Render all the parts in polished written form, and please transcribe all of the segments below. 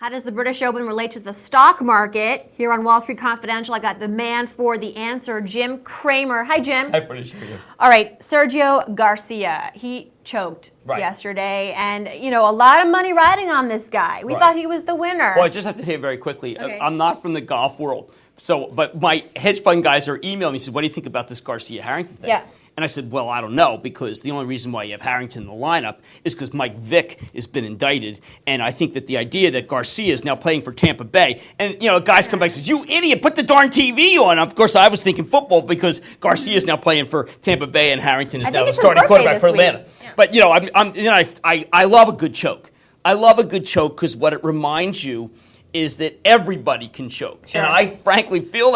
How does the British Open relate to the stock market? Here on Wall Street Confidential, I got the man for the answer, Jim Cramer. Hi, Jim. Hi, British. How are you? All right, Sergio Garcia. He choked yesterday, and a lot of money riding on this guy. We thought he was the winner. Well, I just have to say very quickly, I'm not from the golf world, but my hedge fund guys are emailing me. Said, "What do you think about this Garcia Harrington thing?" Yeah. And I said, well, I don't know, because the only reason why you have Harrington in the lineup is because Mike Vick has been indicted. And I think that the idea that Garcia is now playing for Tampa Bay, and, guys come back and says, you idiot, put the darn TV on. Of course, I was thinking football because Garcia is now playing for Tampa Bay and Harrington is now the starting quarterback for Atlanta. Yeah. But, I love a good choke. I love a good choke because what it reminds you is that everybody can choke. Sure. And I frankly feel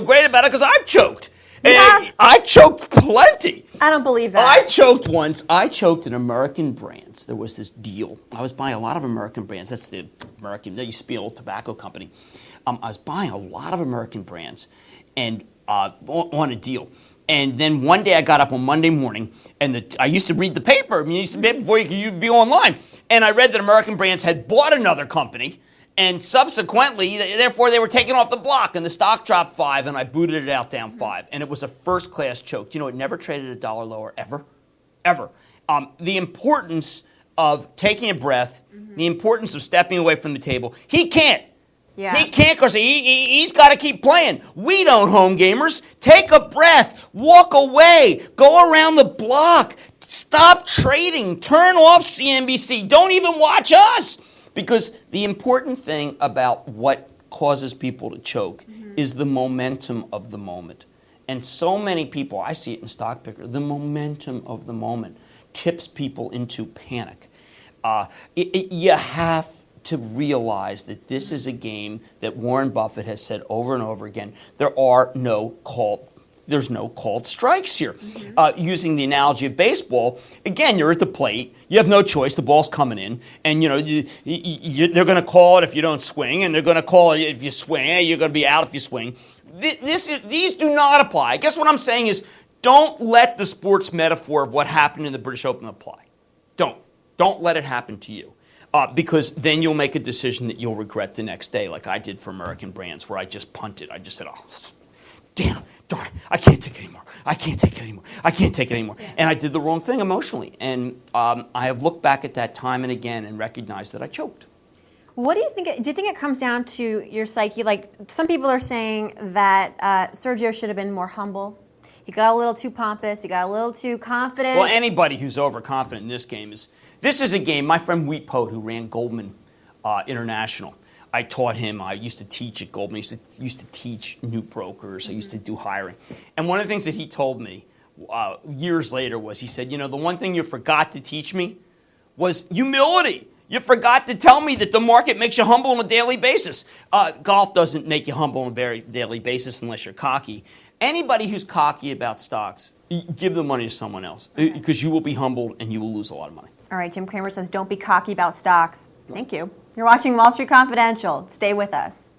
great about it because I've choked. I choked plenty. I don't believe that. I choked once. I choked at American Brands. There was this deal. I was buying a lot of American Brands. That's the American. There used to be an old tobacco company. I was buying a lot of American Brands, and on a deal. And then one day I got up on Monday morning, and I used to read the paper. I mean, you used to be before you could be online, and I read that American Brands had bought another company. And subsequently, therefore, they were taken off the block, and the stock dropped 5, and I booted it out down 5. And it was a first-class choke. It never traded $1 lower, ever. The importance of taking a breath, the importance of stepping away from the table. He can't. Yeah. He can't because he's got to keep playing. We don't, home gamers. Take a breath. Walk away. Go around the block. Stop trading. Turn off CNBC. Don't even watch us. Because the important thing about what causes people to choke is the momentum of the moment. And so many people, I see it in Stock Picker, the momentum of the moment tips people into panic. You have to realize that this is a game that Warren Buffett has said over and over again, there's no called strikes here. Using the analogy of baseball, again, you're at the plate. You have no choice. The ball's coming in. And, they're going to call it if you don't swing, and they're going to call it if you swing. You're going to be out if you swing. These do not apply. I guess what I'm saying is don't let the sports metaphor of what happened in the British Open apply. Don't let it happen to you. Because then you'll make a decision that you'll regret the next day, like I did for American Brands, where I just punted. I just said, damn, darn, I can't take it anymore. I can't take it anymore. Yeah. And I did the wrong thing emotionally. And I have looked back at that time and again and recognized that I choked. What do you think? Do you think it comes down to your psyche? Like, some people are saying that Sergio should have been more humble. He got a little too pompous. He got a little too confident. Well, anybody who's overconfident in this game this is a game. My friend Wheat Pote, who ran Goldman International, I taught him. I used to teach at Goldman. I used to teach new brokers. I used to do hiring. And one of the things that he told me years later was, he said, the one thing you forgot to teach me was humility. You forgot to tell me that the market makes you humble on a daily basis. Golf doesn't make you humble on a daily basis unless you're cocky. Anybody who's cocky about stocks, give the money to someone else, because you will be humbled and you will lose a lot of money. All right, Jim Cramer says, don't be cocky about stocks. Thank you. You're watching Wall Street Confidential. Stay with us.